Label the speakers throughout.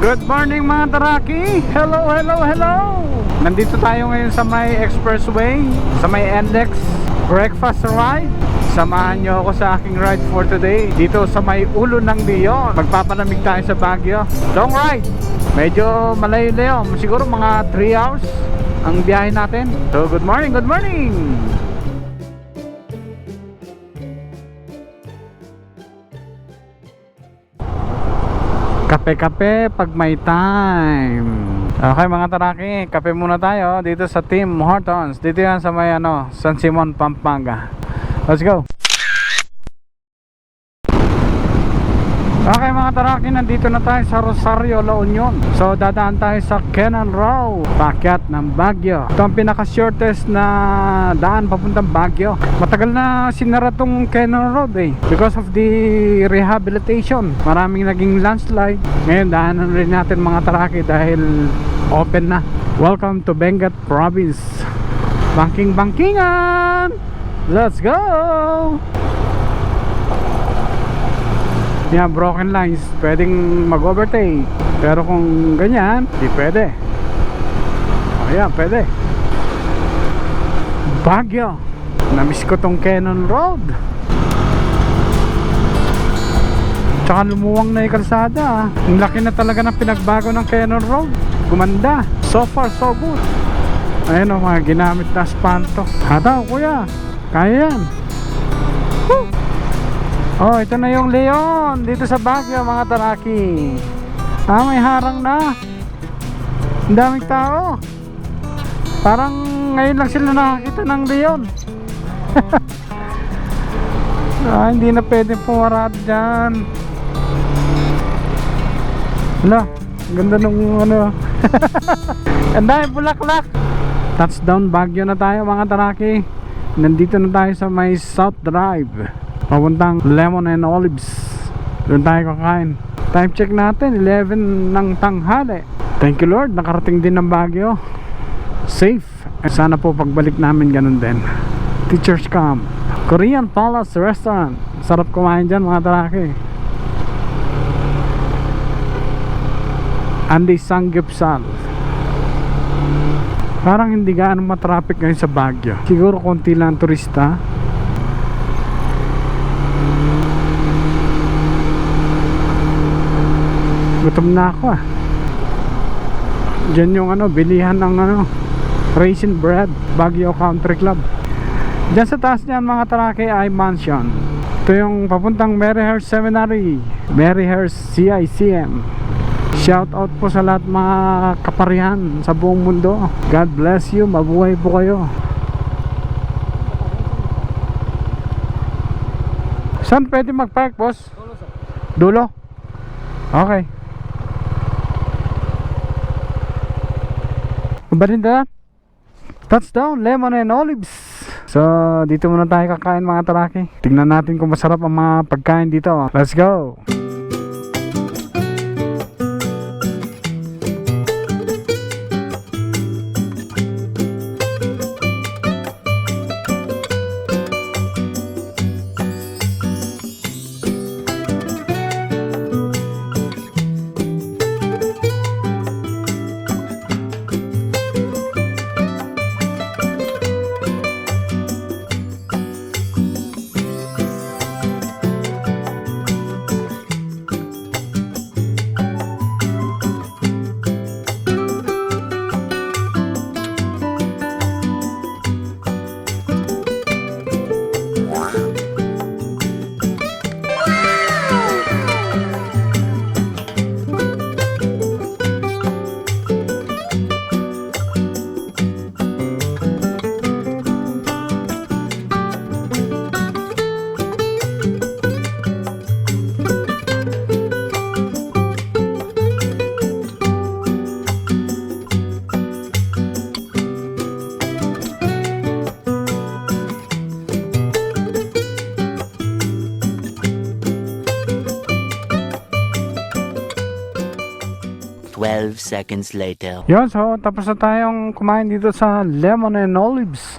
Speaker 1: Good morning mga Taraki! Hello, hello, hello! Nandito tayo ngayon sa may expressway, sa may NLEX breakfast ride. Samahan nyo ako sa aking ride for today dito sa may ulo ng Leon. Magpapalamig tayo sa Baguio. Long ride! Medyo malayo-layo, siguro mga 3 hours ang biyahe natin. So good morning, good morning! Kape-kape pag may time. Okay mga Taraki, kape muna tayo dito sa Tim Hortons. Dito yan sa may San Simon, Pampanga. Let's go. Okay mga Taraki, nandito na tayo sa Rosario, La Union. So dadaan tayo sa Cannon Row, paakyat ng Baguio. Ito ang pinaka shortest na daan papuntang Baguio. Matagal na sinara tong Cannon Road because of the rehabilitation. Maraming naging landslide. Ngayon daanan rin natin mga Taraki dahil open na. Welcome to Benguet Province. Banking-bankingan. Let's go. Yan, broken lines, pwedeng mag-overtake. Pero kung ganyan, di pwede. Ayan, pwede. Baguio. Namiss ko tong Cannon Road. Tsaka lumuwang na yung kalsada. Ang laki na talaga ng pinagbago ng Cannon Road. Gumanda. So far, so good. Ayan o, mga ginamit na aspanto. Hataw, kuya. Kaya yan. Woo! Oh, ito na yung Leon dito sa Baguio mga Taraki. May harang na. Ang daming tao. Parang ngayon lang sila nakakita ng Leon. Hindi na pwede pumarad dyan. Hala, ganda nung ang daming bulaklak. Touchdown Baguio na tayo mga Taraki. Nandito na tayo sa may South Drive papuntang Lemon and Olives. Doon tayo kakain. Time check natin 11 ng tanghali. Thank you Lord, nakarating din ng Baguio safe. Sana po pagbalik namin ganun din. Teachers Camp, Korean Palace Restaurant. Sarap kumain dyan mga Taraki. Andy Sanggipsal. Parang hindi gaano matraffic ngayon sa Baguio. Siguro konti lang turista. Gutom na ako Diyan yung bilihan ng raisin bread, Baguio Country Club. Diyan sa taas niyan mga Taraki ay mansion. Ito yung papuntang Maryhurst Seminary, Maryhurst CICM. Shout out po sa lahat mga kaparihan sa buong mundo. God bless you, mabuhay po kayo. Saan pwede mag-park boss? Dulo? Okay. Barinda, touchdown, Lemon and Olives. So dito muna tayo kakain mga Taraki. Tingnan natin kung masarap ang mga pagkain dito. Let's go.
Speaker 2: Seconds later.
Speaker 1: Yun, so tapos na tayong kumain dito sa Lemon and Olives.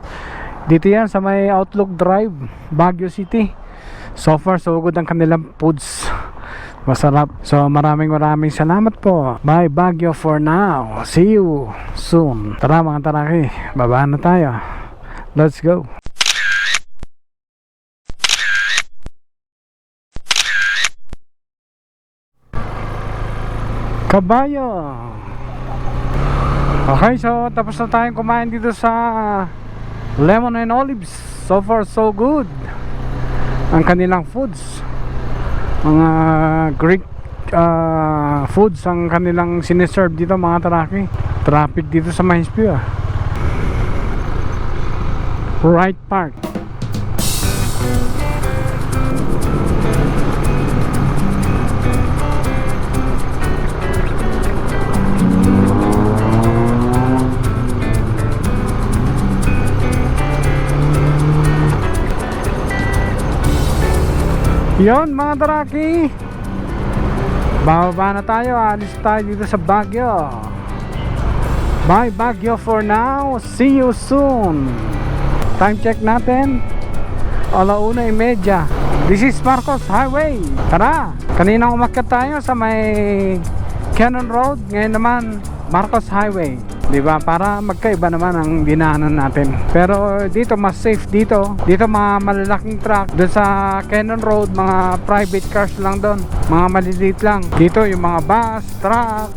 Speaker 1: Dito yan sa may Outlook Drive, Baguio City. So far so good ang kanilang foods. masarap. So maraming salamat po. Bye Baguio for now. See you soon. Tara mga taraki, babaan na tayo. Let's go. Kabayo. Okay, so tapos na tayong kumain dito sa Lemon and Olives. So far so good. Ang kanilang foods, mga Greek foods ang kanilang sineserve dito mga taraki. Traffic dito sa Mahispio. Right Park. Yon mga taraki, bababa na tayo, alis tayo dito sa Baguio. Bye Baguio for now, see you soon. Time check natin 1:30. This is Marcos Highway. Tara, kanina umakyat tayo sa may Cannon Road, ngayon naman Marcos Highway, diba? Para magkaiba naman ang dinaanan natin. Pero dito mas safe dito. Dito mga malalaking truck. Doon sa Cannon Road, mga private cars lang doon. Mga maliliit lang. Dito yung mga bus, truck.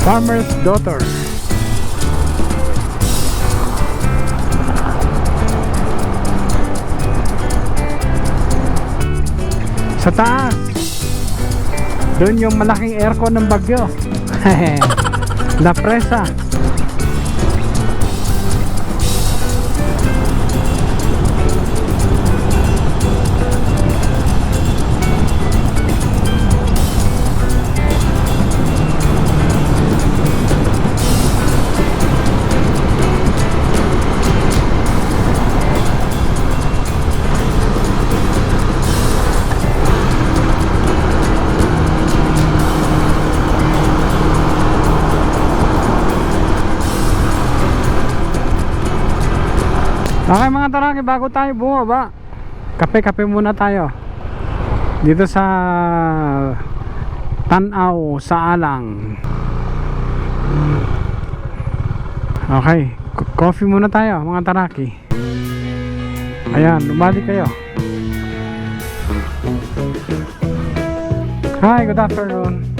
Speaker 1: Farmer's Daughter. Sa taas, doon yung malaking aircon ng Baguio. La Presa. Okay mga taraki, bago tayo bumaba, kape-kape muna tayo dito sa Tanaw sa Alang. Okay, coffee muna tayo mga taraki. Ayan, lumali kayo. Hi, good afternoon.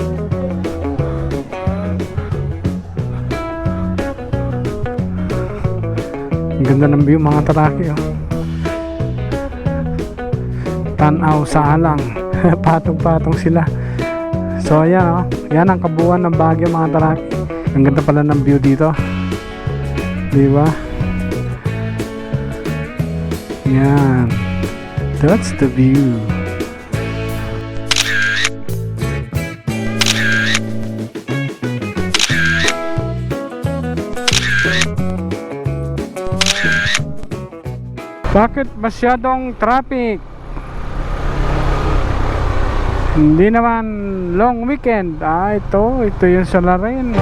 Speaker 1: Ang ganda ng view mga taraki, oh. Tanaw sa Alang. Patong-patong sila. So ayan, oh. Yan ang kabuuan ng Baguio mga taraki. Ang ganda pala ng view dito, diba? Yan, that's the view. Bakit masyadong traffic? Hindi naman long weekend. Ito yung Salarin.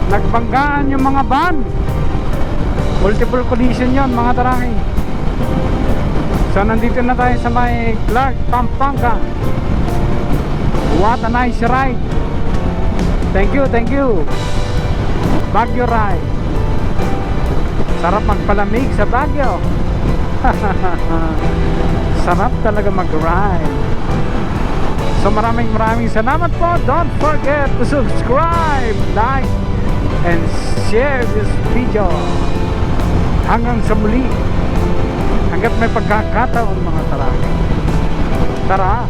Speaker 1: Nagbanggaan yung mga van. Multiple collision yon mga taraki. So nandito na tayo sa may Clark, Pampanga. What a nice ride. Thank you Baguio ride. Sarap magpalamig sa Baguio. Sarap talaga mag-ride. So maraming salamat po. Don't forget to subscribe, like, and share this video. Hanggang sa muli. hanggat may pagkakataon mga taraki. Tara,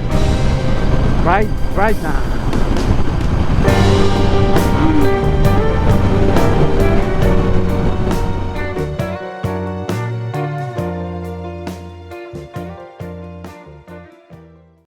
Speaker 1: ride na.